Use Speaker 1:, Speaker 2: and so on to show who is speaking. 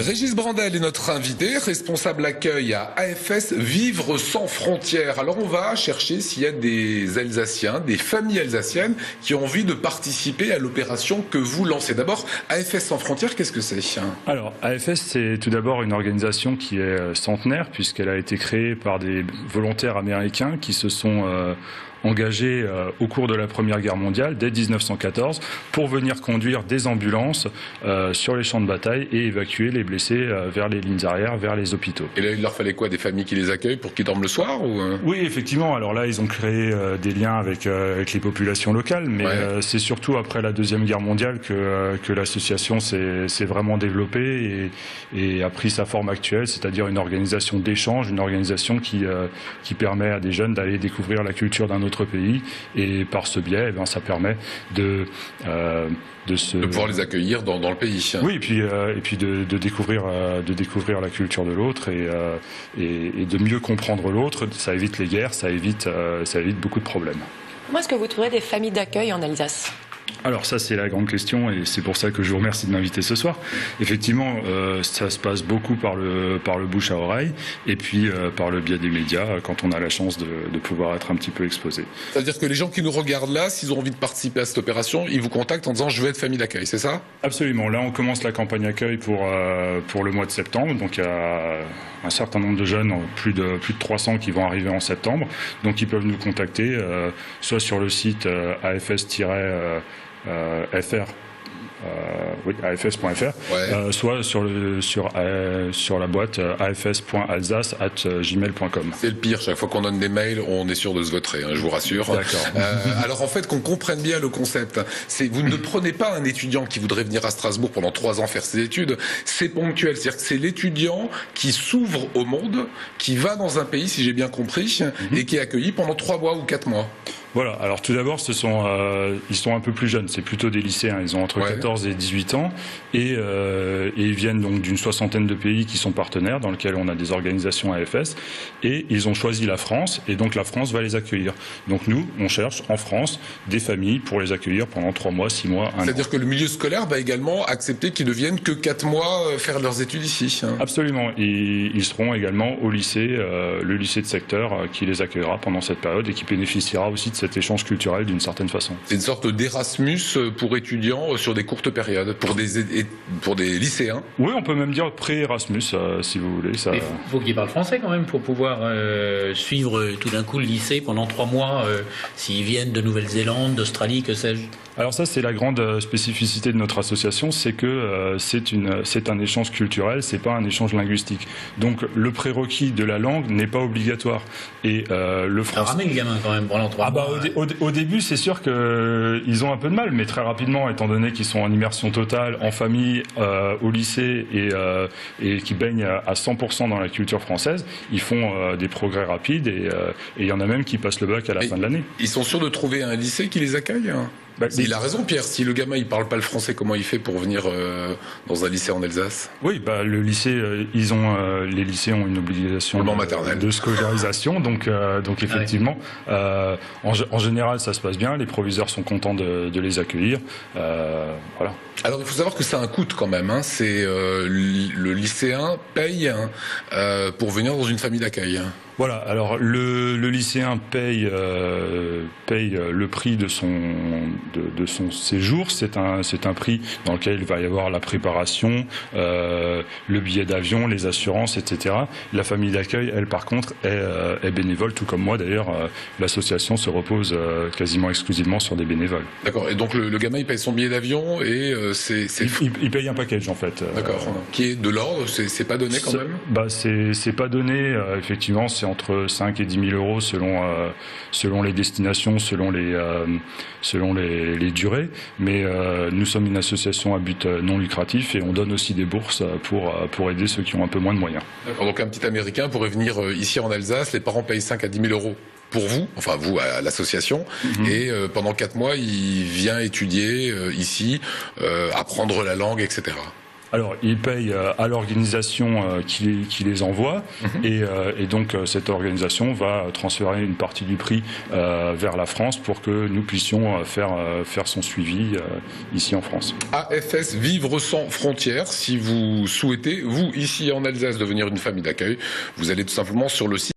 Speaker 1: Régis Brandel est notre invité, responsable accueil à AFS Vivre sans frontières. Alors on va chercher s'il y a des Alsaciens, des familles alsaciennes qui ont envie de participer à l'opération que vous lancez. D'abord, AFS sans frontières, qu'est-ce que c'est?
Speaker 2: Alors, AFS, c'est tout d'abord une organisation qui est centenaire puisqu'elle a été créée par des volontaires américains qui se sont engagés au cours de la Première Guerre mondiale, dès 1914, pour venir conduire des ambulances sur les champs de bataille et évacuer les blessés vers les lignes arrières, vers les hôpitaux.
Speaker 1: Et là, il leur fallait quoi? Des familles qui les accueillent pour qu'ils dorment le soir ou...
Speaker 2: Oui, effectivement. Alors là, ils ont créé des liens avec les populations locales, mais c'est surtout après la Deuxième Guerre mondiale que l'association s'est vraiment développée et a pris sa forme actuelle, c'est-à-dire une organisation d'échange, une organisation qui permet à des jeunes d'aller découvrir la culture d'un autre pays, et par ce biais, ça permet de
Speaker 1: pouvoir les accueillir dans le pays.
Speaker 2: Oui, et puis de découvrir la culture de l'autre et de mieux comprendre l'autre. Ça évite les guerres, ça évite beaucoup de problèmes.
Speaker 3: Comment est-ce que vous trouvez des familles d'accueil en Alsace ?
Speaker 2: Alors ça, c'est la grande question et c'est pour ça que je vous remercie de m'inviter ce soir. Effectivement, ça se passe beaucoup par le bouche à oreille et puis par le biais des médias quand on a la chance de pouvoir être un petit peu exposé.
Speaker 1: C'est-à-dire que les gens qui nous regardent là, s'ils ont envie de participer à cette opération, ils vous contactent en disant « je veux être famille d'accueil », c'est ça?
Speaker 2: Absolument. Là, on commence la campagne accueil pour le mois de septembre. Donc il y a un certain nombre de jeunes, plus de 300 qui vont arriver en septembre. Donc ils peuvent nous contacter soit sur le site afs.fr, soit sur la boîte afs.alsace@gmail.com.
Speaker 1: C'est le pire, chaque fois qu'on donne des mails, on est sûr de se voter, je vous rassure.
Speaker 2: D'accord.
Speaker 1: Alors en fait, qu'on comprenne bien le concept, c'est vous ne prenez pas un étudiant qui voudrait venir à Strasbourg pendant 3 ans faire ses études, c'est ponctuel, c'est-à-dire que c'est l'étudiant qui s'ouvre au monde, qui va dans un pays, si j'ai bien compris, et qui est accueilli pendant 3 mois ou 4 mois.
Speaker 2: Voilà, alors tout d'abord, ils sont un peu plus jeunes, c'est plutôt des lycéens, ils ont entre 14 et 18 ans, et ils viennent donc d'une 60aine de pays qui sont partenaires, dans lesquels on a des organisations AFS, et ils ont choisi la France, et donc la France va les accueillir. Donc nous, on cherche en France des familles pour les accueillir pendant 3 mois, 6 mois, 1 an.
Speaker 1: C'est-à-dire que le milieu scolaire va également accepter qu'ils ne viennent que 4 mois faire leurs études ici.
Speaker 2: Absolument, ils seront également au lycée, le lycée de secteur qui les accueillera pendant cette période et qui bénéficiera aussi de cet échange culturel d'une certaine façon.
Speaker 1: C'est une sorte d'Erasmus pour étudiants sur des courtes périodes, pour des lycéens.
Speaker 2: Oui, on peut même dire pré-Erasmus, si vous voulez.
Speaker 4: Il faut qu'ils parlent français quand même pour pouvoir suivre tout d'un coup le lycée pendant 3 mois, s'ils viennent de Nouvelle-Zélande, d'Australie, que sais-je.
Speaker 2: Alors ça, c'est la grande spécificité de notre association, c'est que c'est un échange culturel, c'est pas un échange linguistique. Donc le prérequis de la langue n'est pas obligatoire. Et le français.
Speaker 4: Ça ramène le gamin quand même pendant 3 mois.
Speaker 2: Au début, c'est sûr qu'ils ont un peu de mal, mais très rapidement, étant donné qu'ils sont en immersion totale, en famille, au lycée et qui baignent à 100% dans la culture française, ils font des progrès rapides et il y en a même qui passent le bac à la fin de l'année.
Speaker 1: Ils sont sûrs de trouver un lycée qui les accueille? Il a raison, Pierre. Si le gamin il parle pas le français, comment il fait pour venir dans un lycée en Alsace?
Speaker 2: Oui, le lycée, les lycées ont une obligation de scolarisation, donc effectivement, en général, ça se passe bien. Les proviseurs sont contents de les accueillir. Voilà.
Speaker 1: Alors, il faut savoir que ça a un coût quand même. C'est le lycéen paye pour venir dans une famille d'accueil.
Speaker 2: Voilà, alors le lycéen paye le prix de son séjour. C'est un prix dans lequel il va y avoir la préparation, le billet d'avion, les assurances, etc. La famille d'accueil, elle, par contre, est bénévole, tout comme moi. D'ailleurs, l'association se repose quasiment exclusivement sur des bénévoles.
Speaker 1: D'accord, et donc le gamin, il paye son billet d'avion et
Speaker 2: il paye un package, en fait.
Speaker 1: D'accord, qui est de l'ordre, c'est pas donné quand même?
Speaker 2: C'est pas donné, effectivement, c'est entre 5 et 10 000 euros selon les destinations, selon les durées. Mais nous sommes une association à but non lucratif et on donne aussi des bourses pour aider ceux qui ont un peu moins de moyens.
Speaker 1: D'accord, donc un petit Américain pourrait venir ici en Alsace, les parents payent 5 à 10 000 euros pour vous, enfin vous à l'association, et pendant 4 mois, il vient étudier ici, apprendre la langue, etc.
Speaker 2: Alors, ils payent à l'organisation qui les envoie, et donc cette organisation va transférer une partie du prix vers la France pour que nous puissions faire son suivi ici en France.
Speaker 1: AFS Vivre sans frontières. Si vous souhaitez, vous, ici en Alsace, devenir une famille d'accueil, vous allez tout simplement sur le site